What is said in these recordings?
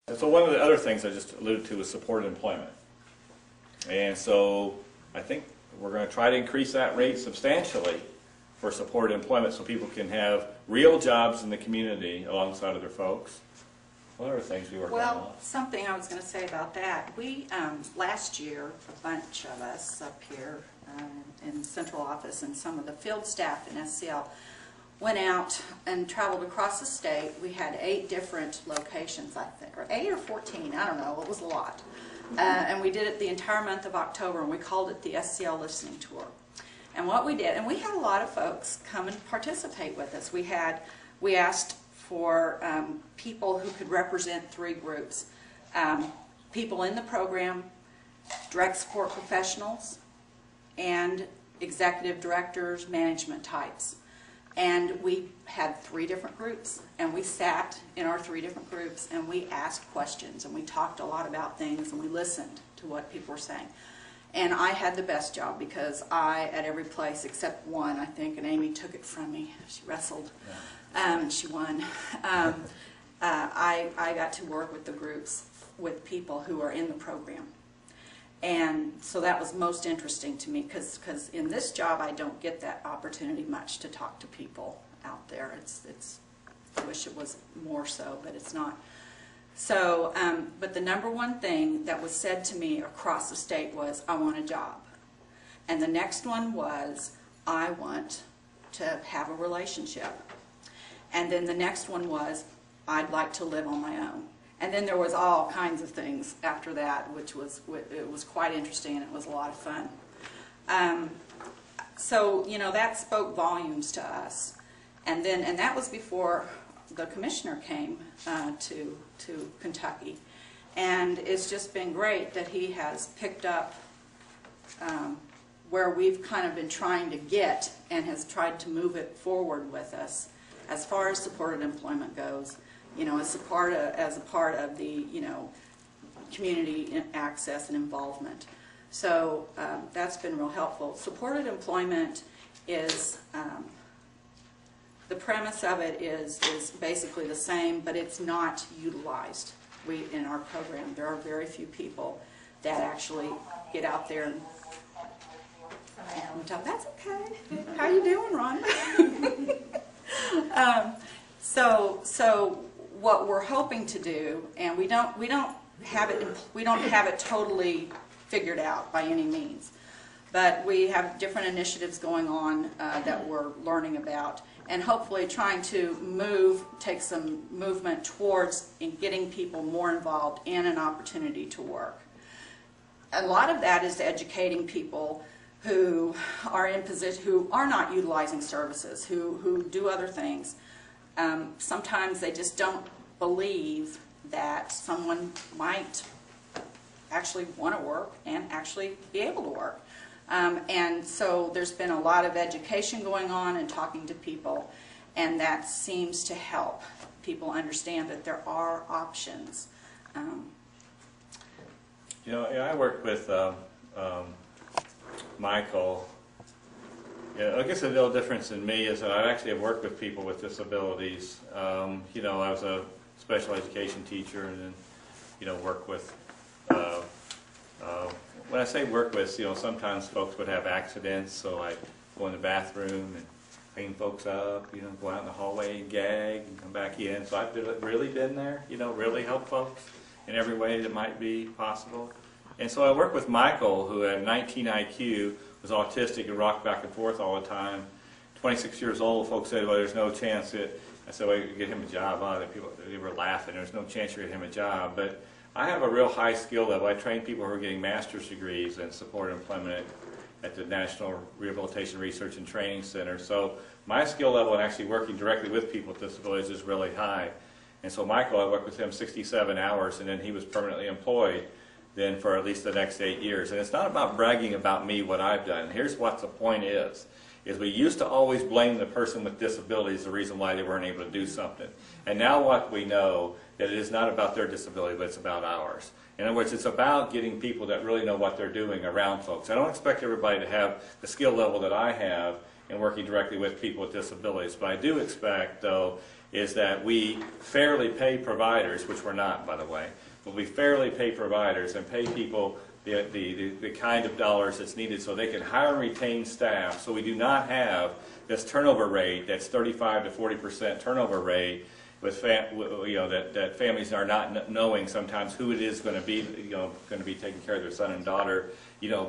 And so one of the other things I just alluded to was supported employment. And so I think we're going to try to increase that rate substantially for supported employment so people can have real jobs in the community alongside other folks. What other things we work on? Well, something I was going to say about that, we, last year, a bunch of us up here in the central office and some of the field staff in SCL went out and traveled across the state. We had 8 different locations, I think, or 8 or 14, I don't know, it was a lot. And we did it the entire month of October, and we called it the SCL Listening Tour. And what we did, and we had a lot of folks come and participate with us. We asked for people who could represent 3 groups. People in the program, direct support professionals, and executive directors, management types. And we had 3 different groups, and we sat in our 3 different groups and we asked questions, and we talked a lot about things, and we listened to what people were saying. And I had the best job because at every place except one, I think, and Amy took it from me. She wrestled, and she won. I got to work with the groups, with people who are in the program. And so that was most interesting to me because in this job I don't get that opportunity much to talk to people out there. I wish it was more so, but it's not. So, but the number one thing that was said to me across the state was, I want a job. And the next one was, I want to have a relationship. And then the next one was, I'd like to live on my own. And then there was all kinds of things after that, which was, it was quite interesting, and it was a lot of fun. So, you know, that spoke volumes to us. And that was before the commissioner came to Kentucky. And it's just been great that he has picked up where we've kind of been trying to get and has tried to move it forward with us as far as supported employment goes. You know, as a part of the, you know, community access and involvement. So that's been real helpful. Supported employment is, the premise of it is basically the same, but it's not utilized. In our program, there are very few people that actually get out there and that's okay. How you doing, Ron? So what we're hoping to do, and we don't have it totally figured out by any means, but we have different initiatives going on that we're learning about, and hopefully trying to take some movement towards getting people more involved in an opportunity to work. A lot of that is educating people who are in position, who are not utilizing services, who do other things. Sometimes they just don't believe that someone might actually want to work and actually be able to work. And so there's been a lot of education going on and talking to people, and that seems to help people understand that there are options. You know, I worked with Michael. Yeah, I guess the real difference in me is that I actually have worked with people with disabilities. You know, I was a special education teacher, and then, you know, work with, when I say work with, you know, sometimes folks would have accidents, so I go in the bathroom and clean folks up, you know, go out in the hallway and gag and come back in. So I've really been there, you know, really help folks in every way that might be possible. And so I worked with Michael, who had 19 IQ, was autistic and rocked back and forth all the time. 26 years old, folks said, well, there's no chance that, I said, well, you could get him a job. They were laughing, there's no chance you get him a job. But I have a real high skill level. I train people who are getting master's degrees in supported employment at the National Rehabilitation Research and Training Center. So my skill level in actually working directly with people with disabilities is really high. And so Michael, I worked with him 67 hours, and then he was permanently employed then for at least the next 8 years. And it's not about bragging about me, what I've done. Here's what the point is we used to always blame the person with disabilities the reason why they weren't able to do something. And now what we know, that it is not about their disability, but it's about ours. In other words, it's about getting people that really know what they're doing around folks. I don't expect everybody to have the skill level that I have and working directly with people with disabilities. But I do expect, though, is that we fairly pay providers, which we're not, by the way, but we fairly pay providers and pay people the kind of dollars that's needed so they can hire and retain staff, so we do not have this turnover rate that's 35 to 40% turnover rate with that families are not knowing sometimes who it is going to be going to be taking care of their son and daughter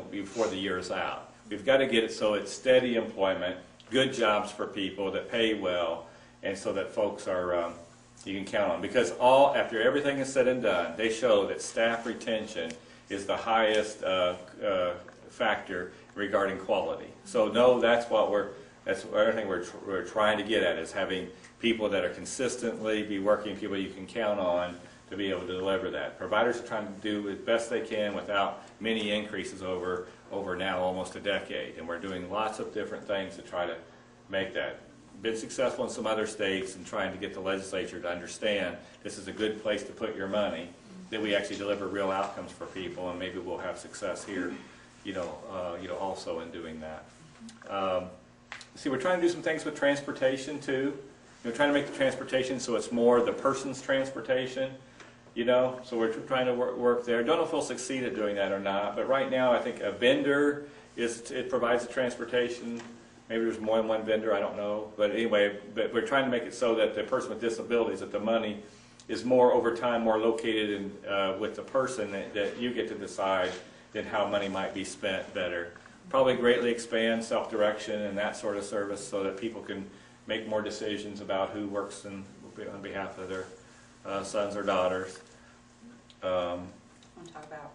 before the year is out. We've got to get it so it's steady employment, good jobs for people that pay well, and so that folks are you can count on, because after everything is said and done, they show that staff retention is the highest factor regarding quality. So no, that's everything we're trying to get at, is having people that are consistently be working, people you can count on to be able to deliver that. Providers are trying to do as best they can without many increases over now almost a decade, and we're doing lots of different things to try to make that. Been successful in some other states in trying to get the legislature to understand this is a good place to put your money, that we actually deliver real outcomes for people, and maybe we'll have success here, also in doing that. See, we're trying to do some things with transportation too. Trying to make the transportation so it's more the person's transportation. So we're trying to work there. Don't know if we'll succeed at doing that or not, but right now I think a vendor it provides the transportation. Maybe there's more than one vendor, I don't know. But anyway, we're trying to make it so that the person with disabilities, that the money is more over time, more located with the person, that you get to decide then how money might be spent better. Probably greatly expand self-direction and that sort of service so that people can make more decisions about who works on behalf of their sons or daughters. I want to talk about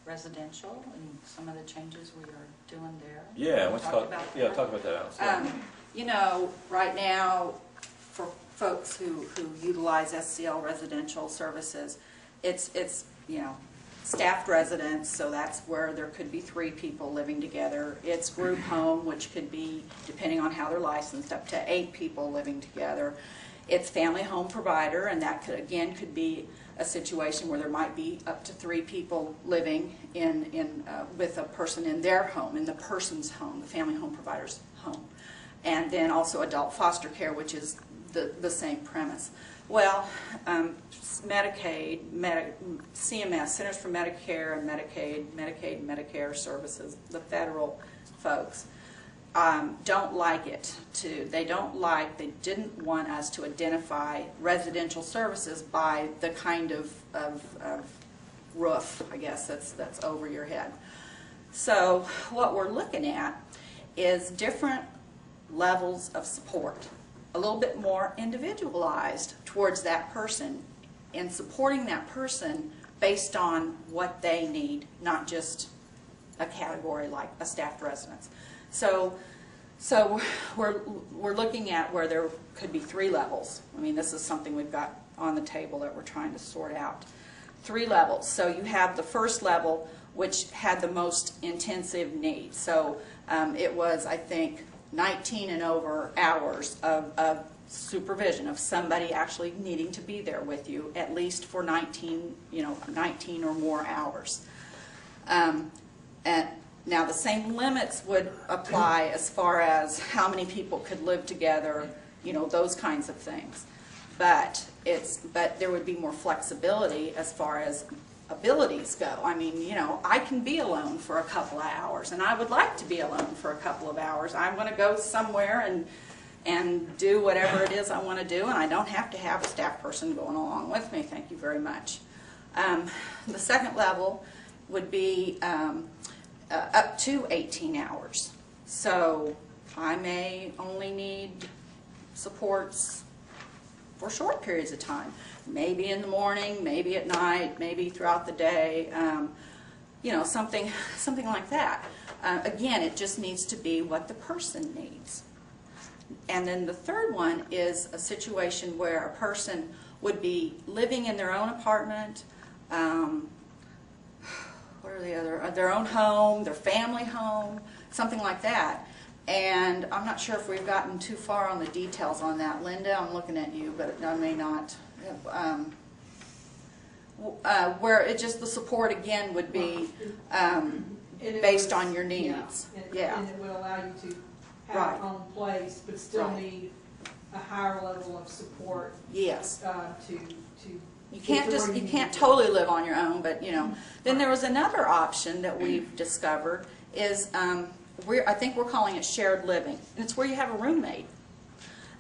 residential and some of the changes we are doing there. Yeah, let's talk about that. Right now, for folks who utilize SCL residential services, it's staffed residence, so that's where there could be 3 people living together. It's group home, which could be, depending on how they're licensed, up to 8 people living together. It's family home provider, and that could be a situation where there might be up to 3 people living with a person in their home, in the person's home, the family home provider's home. And then also adult foster care, which is the same premise. Well, Medicaid, CMS, Centers for Medicare and Medicaid and Medicare Services, the federal folks, don't like it. They didn't want us to identify residential services by the kind of roof, I guess, that's over your head. So what we're looking at is different levels of support, a little bit more individualized towards that person, and supporting that person based on what they need, not just a category like a staffed residence. So we're looking at where there could be 3 levels. I mean, this is something we've got on the table that we're trying to sort out. 3 levels. So you have the first level, which had the most intensive need. So it was, I think, 19 and over hours of supervision, of somebody actually needing to be there with you, at least for 19 or more hours. And now the same limits would apply as far as how many people could live together, those kinds of things. But there would be more flexibility as far as abilities go. I mean, I can be alone for a couple of hours, and I would like to be alone for a couple of hours. I'm going to go somewhere and do whatever it is I want to do, and I don't have to have a staff person going along with me. Thank you very much. The second level would be up to 18 hours. So I may only need supports for short periods of time. Maybe in the morning, maybe at night, maybe throughout the day, something like that. Again, it just needs to be what the person needs. And then the third one is a situation where a person would be living in their own apartment, what are the other, their own home, their family home, something like that. And I'm not sure if we've gotten too far on the details on that. Linda, I'm looking at you, but I may not. Where it just the support again would be based on your needs. Yeah, and it would allow you to have Right. a home place, but still Right. need a higher level of support Yes. to You get can't to just, where you need can't to go. totally live on your own, but you know. Then there was another option that we've discovered is, I think we're calling it shared living. And it's where you have a roommate.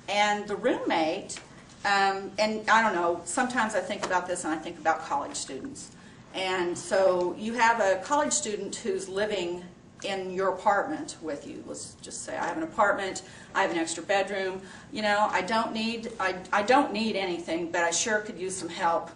And the roommate, and I don't know, sometimes I think about this and I think about college students. And so you have a college student who's living in your apartment with you. Let's just say I have an apartment, I have an extra bedroom. You know, I don't need anything, but I sure could use some help